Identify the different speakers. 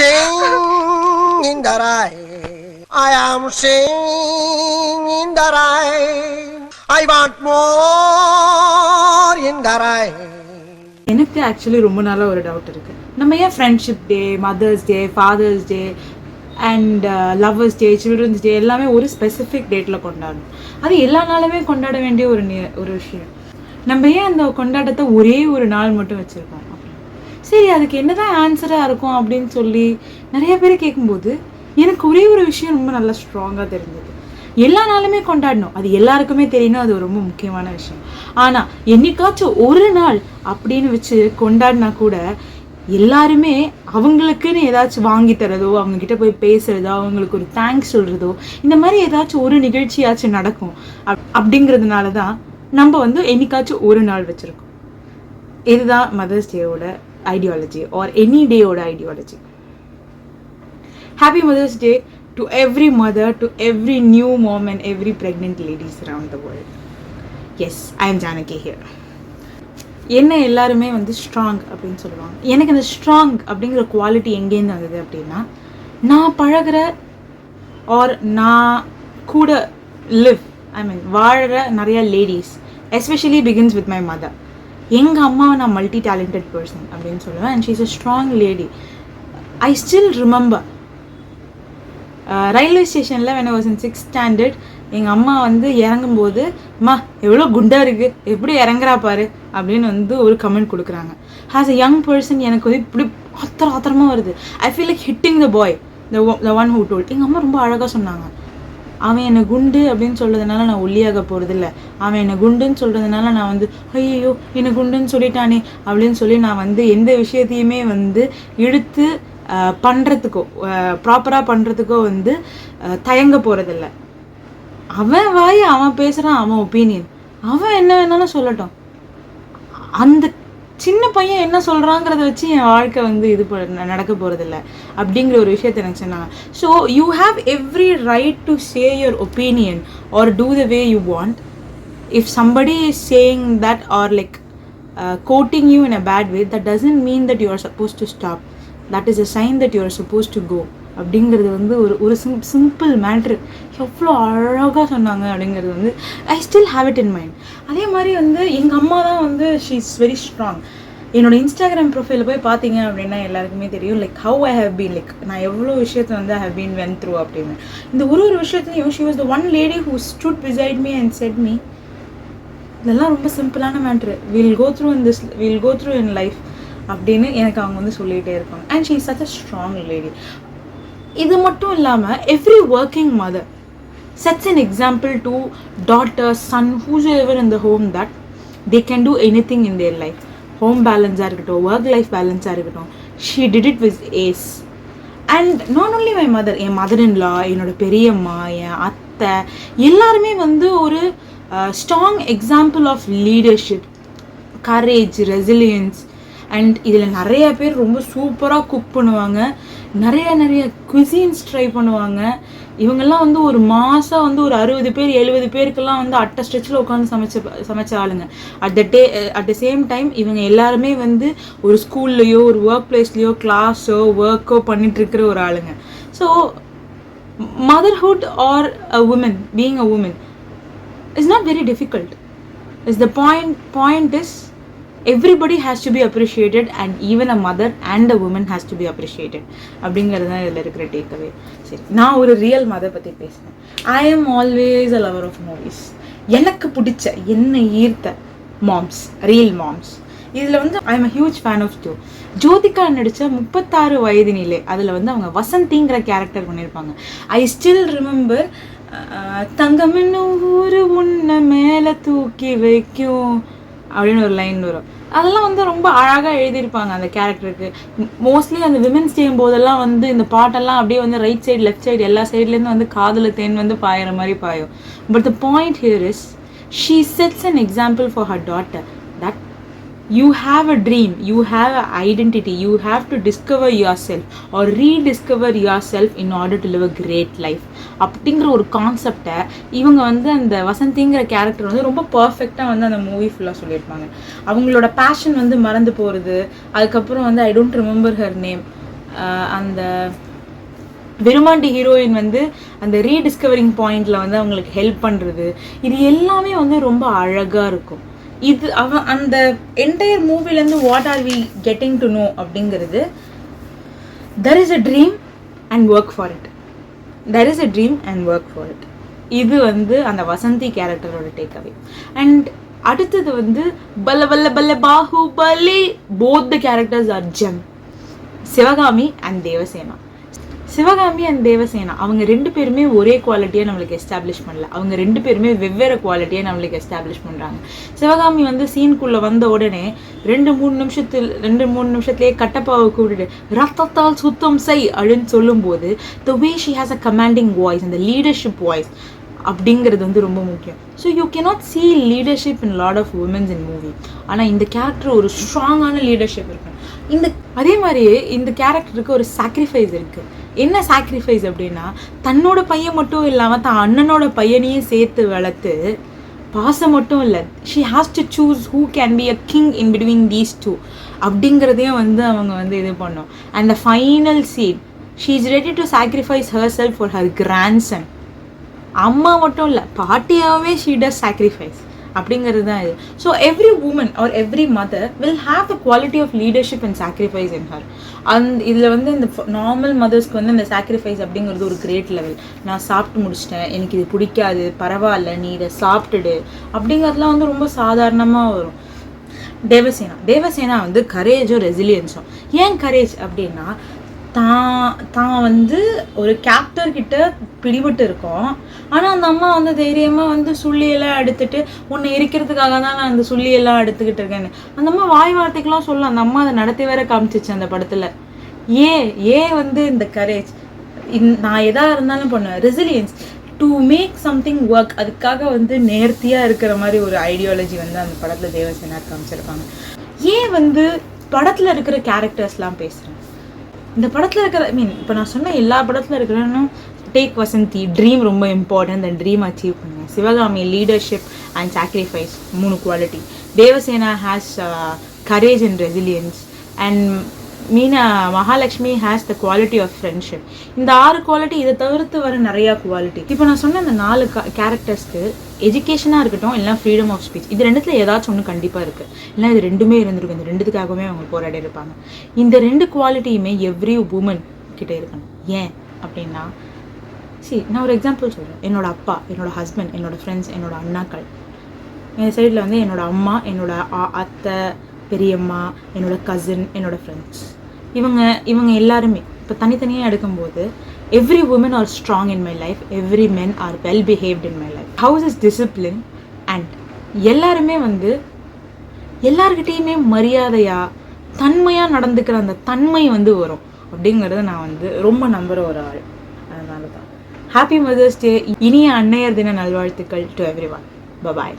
Speaker 1: singing in the rain. I am singing in the rain. I want more in the rain.
Speaker 2: எனக்கு actually ரொம்ப நாளாக ஒரு doubt இருக்குது. நம்ம ஏன் friendship day, mother's day, father's day and lover's day, children's day எல்லாமே ஒரு specific டேட்டில் கொண்டாடணும்? அது எல்லா நாளுமே கொண்டாட வேண்டிய ஒரு விஷயம். நம்ம ஏன் அந்த கொண்டாட்டத்தை ஒரே ஒரு நாள் மட்டும் வச்சுருக்கோம்? சரி, அதுக்கு என்னதான் ஆன்சராக இருக்கும் அப்படின்னு சொல்லி நிறைய பேர் கேட்கும்போது எனக்கு ஒரே ஒரு விஷயம் ரொம்ப நல்லா ஸ்ட்ராங்காக தெரிஞ்சது. எல்லா நாளுமே கொண்டாடணும், அது எல்லாருக்குமே தெரியணும், அது ரொம்ப முக்கியமான விஷயம். ஆனால் என்னைக்காச்சும் ஒரு நாள் அப்படின்னு வச்சு கொண்டாடினா கூட எல்லாருமே அவங்களுக்குன்னு ஏதாச்சும் வாங்கி தரதோ, அவங்கக்கிட்ட போய் பேசுகிறதோ, அவங்களுக்கு ஒரு தேங்க்ஸ் சொல்கிறதோ, இந்த மாதிரி ஏதாச்சும் ஒரு நிகழ்ச்சியாச்சும் நடக்கும். அப்படிங்கிறதுனால தான் நம்ம வந்து என்னைக்காச்சும் ஒரு நாள் வச்சுருக்கோம். இதுதான் மதர்ஸ் டேயோட ஐடியாலஜி ஆர் எனி டேயோட ideology. Happy Mother's Day to every mother, to every new mom and every pregnant ladies around the world. Yes, I am Janaki here. என்ன எல்லாருமே வந்து ஸ்ட்ராங் அப்படின்னு சொல்லுவாங்க. எனக்கு அந்த ஸ்ட்ராங் அப்படிங்கிற குவாலிட்டி எங்கேருந்து வந்தது அப்படின்னா, நான் பழகிற ஆர் நான் கூட வாழ்கிற நிறையா ladies, especially begins with my mother. எங்கள் அம்மாவை நான் மல்டி டேலண்டட் பர்சன் அப்படின்னு சொல்லுவேன். And she is a strong lady. I still remember railway ஸ்டேஷனில் when I was in 6th standard எங்கள் அம்மா வந்து இறங்கும்போது, அம்மா எவ்வளோ குண்டாக இருக்குது, எப்படி இறங்குறா பாரு அப்படின்னு வந்து ஒரு கமெண்ட் கொடுக்குறாங்க. ஆஸ் அ யங் பர்சன் எனக்கு வந்து இப்படி ஆத்திரமாக வருது. I feel like hitting the bye, the one who told. எங்கள் அம்மா ரொம்ப அழகாக சொன்னாங்க, அவன் என்னை குண்டு அப்படின்னு சொல்கிறதுனால நான் ஒல்லியாக போகிறதில்ல, அவன் என்னை குண்டுன்னு சொல்கிறதுனால நான் வந்து ஐயோ என்னை குண்டுன்னு சொல்லிட்டானே அப்படின்னு சொல்லி நான் வந்து எந்த விஷயத்தையுமே வந்து இழுத்து பண்ணுறதுக்கோ ப்ராப்பராக பண்ணுறதுக்கோ வந்து தயங்க போகிறதில்ல. அவன் வாய் அவன் பேசுகிறான், அவன் ஒப்பீனியன், அவன் என்ன வேணாலும் சொல்லட்டும், அந்த சின்ன பையன் என்ன சொல்கிறாங்கிறத வச்சு என் வாழ்க்கை வந்து இது நடக்க போகிறதில்ல அப்படிங்கிற ஒரு விஷயத்தை எனக்கு சொன்னாங்க. So you have every right to say your opinion or do the way you want. If somebody is saying that or like quoting you in a bad way, that doesn't mean that you are supposed to stop. That is a sign that you are supposed to go. அப்படிங்கிறது வந்து ஒரு simple matter. எவ்வளோ அழகாக சொன்னாங்க அப்படிங்கிறது வந்து I still have it in mind. அதே மாதிரி வந்து எங்கள் அம்மா தான் வந்து ஷீ இஸ் வெரி ஸ்ட்ராங். என்னோட இன்ஸ்டாகிராம் ப்ரொஃபைலில் போய் பார்த்தீங்க அப்படின்னா எல்லாருக்குமே தெரியும் like how I have been, like நான் எவ்வளோ விஷயத்தை வந்து I have been went through அப்படின்னு. இந்த ஒரு விஷயத்துலையும் she was the one lady who stood beside me and said me, இதெல்லாம் ரொம்ப சிம்பிளான matter, will go through in life அப்படின்னு எனக்கு அவங்க வந்து சொல்லிகிட்டே இருப்பாங்க. And she is such a strong lady. இது மட்டும் இல்லாமல் every working mother sets an example to daughter, son, whosoever in the home that they can do anything in their life. Home balance இருக்கட்டும், work life balance இருக்கட்டும், she did it with ace. And not only my mother, என் mother-in-law, என்னோட பெரியம்மா, என் அத்தை எல்லாருமே வந்து ஒரு strong example of leadership, courage, resilience. And இதில் நிறைய பேர் ரொம்ப சூப்பராக குக் பண்ணுவாங்க, நிறைய குசின்ஸ் ட்ரை பண்ணுவாங்க. இவங்கெல்லாம் வந்து ஒரு மாதம் வந்து ஒரு 60 பேர் 70 பேருக்கெல்லாம் வந்து அட்ட ஸ்ட்ரெச்சில் உட்காந்து சமைச்ச ஆளுங்க. அட் த சேம் டைம் இவங்க எல்லாருமே வந்து ஒரு ஸ்கூல்லையோ ஒரு ஒர்க் பிளேஸ்லையோ கிளாஸோ ஒர்க்கோ பண்ணிகிட்ருக்கிற ஒரு ஆளுங்க. So motherhood or a woman, being a woman is not very difficult. Is the point is everybody has to be appreciated, and even a mother and a woman has to be appreciated அப்படிங்கிறது தான் இதில் இருக்கிற takeaway. சரி, நான் ஒரு real mother பற்றி பேசுகிறேன். ஐ am always a lover of movies. எனக்கு பிடிச்ச என்னை ஈர்த்த மாம்ஸ், ரியல் மாம்ஸ். இதில் வந்து I am a huge fan of Jyothika நடித்த 36 வயதினிலே, அதில் வந்து அவங்க வசந்திங்கிற கேரக்டர் பண்ணியிருப்பாங்க. ஐ ஸ்டில் ரிமெம்பர் தங்கமின்னு ஊரு உன்னை மேலே தூக்கி வைக்கும் அப்படின்னு ஒரு லைன் வரும். அதெல்லாம் வந்து ரொம்ப அழகாக எழுதியிருப்பாங்க அந்த கேரக்டருக்கு. மோஸ்ட்லி அந்த விமென்ஸ் டே போதெல்லாம் வந்து இந்த பாட்டெல்லாம் அப்படியே வந்து ரைட் சைடு லெஃப்ட் சைடு எல்லா சைட்லேருந்து வந்து காதில் தேன் வந்து பாயிற மாதிரி பாயும். But the point here is she sets an example for her daughter that you have a dream, you have an identity, you have to discover yourself or rediscover yourself in order to live a great life. அப்படிங்கிற ஒரு கான்செப்டை இவங்க வந்து அந்த வசந்திங்கிற character வந்து ரொம்ப பர்ஃபெக்டாக வந்து அந்த மூவி ஃபுல்லாக சொல்லியிருப்பாங்க. அவங்களோட பேஷன் வந்து மறந்து போகிறது, அதுக்கப்புறம் வந்து I don't remember her name, அந்த விருமாண்டி ஹீரோயின் வந்து அந்த ரீடிஸ்கவரிங் பாயிண்ட்ல வந்து அவங்களுக்கு ஹெல்ப் பண்ணுறது, இது எல்லாமே வந்து ரொம்ப அழகாக இருக்கும். இது அந்த என்டையர் மூவிலேருந்து what are we getting to know அப்படிங்கிறது, there is a dream and work for it, there is a dream and work for it. இது வந்து அந்த வசந்தி கேரக்டரோட டேக்அவே. அண்ட் அடுத்தது வந்து பல்ல பல்ல பல்ல Baahubali, both the characters are GeM. Sivakami and Devasena. Sivakami and Devasena அவங்க 2 பேருமே ஒரே குவாலிட்டியாக நம்மளுக்கு எஸ்டாப்ளிஷ் பண்ணல. அவங்க 2 பேருமே வெவ்வேறு குவாலிட்டியாக நம்மளுக்கு எஸ்டாப்ளிஷ் பண்ணுறாங்க. சிவகாமி வந்து சீனுக்குள்ளே வந்த உடனே 2-3 நிமிஷத்துலேயே கட்டப்பாவை கூப்பிட்டு ரத்தத்தால் சுத்தம் செய் அப்படின்னு சொல்லும்போது the way she has a commanding voice and the leadership voice அப்படிங்கிறது வந்து ரொம்ப முக்கியம். So you cannot see leadership in lot of women's in movie. ஆனால் இந்த கேரக்டர் ஒரு ஸ்ட்ராங்கான லீடர்ஷிப் இருக்கு. அதே மாதிரியே இந்த கேரக்டருக்கு ஒரு சாக்ரிஃபைஸ் இருக்குது. என்ன சாக்ரிஃபைஸ் அப்படின்னா, தன்னோட பையன் மட்டும் இல்லாமல் தான் அண்ணனோட பையனையும் சேர்த்து வளர்த்து, பாசம் மட்டும் இல்லை, she has to choose who can be a king in between these two அப்படிங்கிறதையும் வந்து அவங்க வந்து இது பண்ணோம். And the final scene, she is ready to sacrifice herself for her grandson. அம்மா மட்டும் இல்லை, பாட்டியாகவே ஷீ டஸ் சாக்ரிஃபைஸ் அப்படிங்கிறது தான் இது. So every woman or every mother will have the quality of leadership and sacrifice in her. இதில் வந்து இந்த normal மதர்ஸ்க்கு வந்து இந்த சாக்ரிஃபைஸ் அப்படிங்கிறது ஒரு கிரேட் லெவல். நான் சாப்பிட்டு முடிச்சிட்டேன், எனக்கு இது பிடிக்காது, பரவாயில்ல நீ இதை சாப்பிட்டுடு அப்படிங்கிறதுலாம் வந்து ரொம்ப சாதாரணமாக வரும். தேவசேனா வந்து கரேஜும் ரெசிலியன்ஸும். ஏன் கரேஜ் அப்படின்னா, தான் வந்து ஒரு கேப்டர்கிட்ட பிடிபட்டு இருக்கோம், ஆனால் அந்த அம்மா வந்து தைரியமாக வந்து சுள்ளியெல்லாம் எடுத்துட்டு, உன்னை எரிக்கிறதுக்காக தான் நான் அந்த சுள்ளியெல்லாம் எடுத்துக்கிட்டு இருக்கேன்னு அந்த அம்மா வாய் வார்த்தைக்கெல்லாம் சொல்லலாம். அந்த அம்மா அதை நடத்தி வேற காமிச்சிச்சு அந்த படத்தில். ஏன் வந்து இந்த கரேஜ், நான் எதாக இருந்தாலும் பண்ணுவேன். Resilience to make something work, அதுக்காக வந்து நேர்த்தியாக இருக்கிற மாதிரி ஒரு ஐடியாலஜி வந்து அந்த படத்தில் தேவசேனா காமிச்சிருப்பாங்க. ஏன் வந்து படத்தில் இருக்கிற கேரக்டர்ஸ்லாம் பேசுகிறேன், இந்த படத்தில் இருக்கிற இப்போ நான் சொன்ன எல்லா படத்தில் இருக்கிறனும் டேக் வசந்தி, ட்ரீம் ரொம்ப இம்பார்ட்டன்ட், அந்த ட்ரீம் அச்சீவ் பண்ணுங்க. Sivagami leadership and sacrifice 3 quality. Devasena has courage and resilience. And Mahalakshmi has the quality of friendship. இந்த 6 குவாலிட்டி, இதை தவிர்த்து வர நிறையா குவாலிட்டி. இப்போ நான் சொன்ன அந்த 4 கேரக்டர்ஸ்க்கு எஜுகேஷனாக இருக்கட்டும், இல்லை ஃப்ரீடம் ஆஃப் ஸ்பீச், இது 2த்துல ஏதாச்சும் ஒன்று கண்டிப்பாக இருக்குது. இல்லை இது 2மே இருந்திருக்கும். இந்த 2த்துக்காகவே அவங்க போராடி இருப்பாங்க. இந்த 2 குவாலிட்டியுமே எவ்ரி உமன் கிட்டே இருக்கணும். ஏன் அப்படின்னா, நான் ஒரு எக்ஸாம்பிள் சொல்கிறேன். என்னோட அப்பா, என்னோட ஹஸ்பண்ட், என்னோட ஃப்ரெண்ட்ஸ், என்னோட அண்ணாக்கள், என் சைடில் வந்து என்னோட அம்மா, என்னோட அத்தை, பெரியம்மா, என்னோட கசின், என்னோட ஃப்ரெண்ட்ஸ், இவங்க எல்லாருமே இப்போ தனித்தனியாக எடுக்கும்போது every woman are strong in my life, every men are well behaved in my life. House is discipline and எல்லாருமே வந்து எல்லார்கிட்டேயுமே மரியாதையாக தன்மையாக நடந்துக்கிற அந்த தன்மை வந்து வரும் அப்படிங்கிறத நான் வந்து ரொம்ப நம்புகிற ஒரு ஆள். அதனால தான் ஹாப்பி மதர்ஸ் டே, இனிய அன்னையர் தின நல்வாழ்த்துக்கள் டு எவ்ரி ஒன். பபாய்.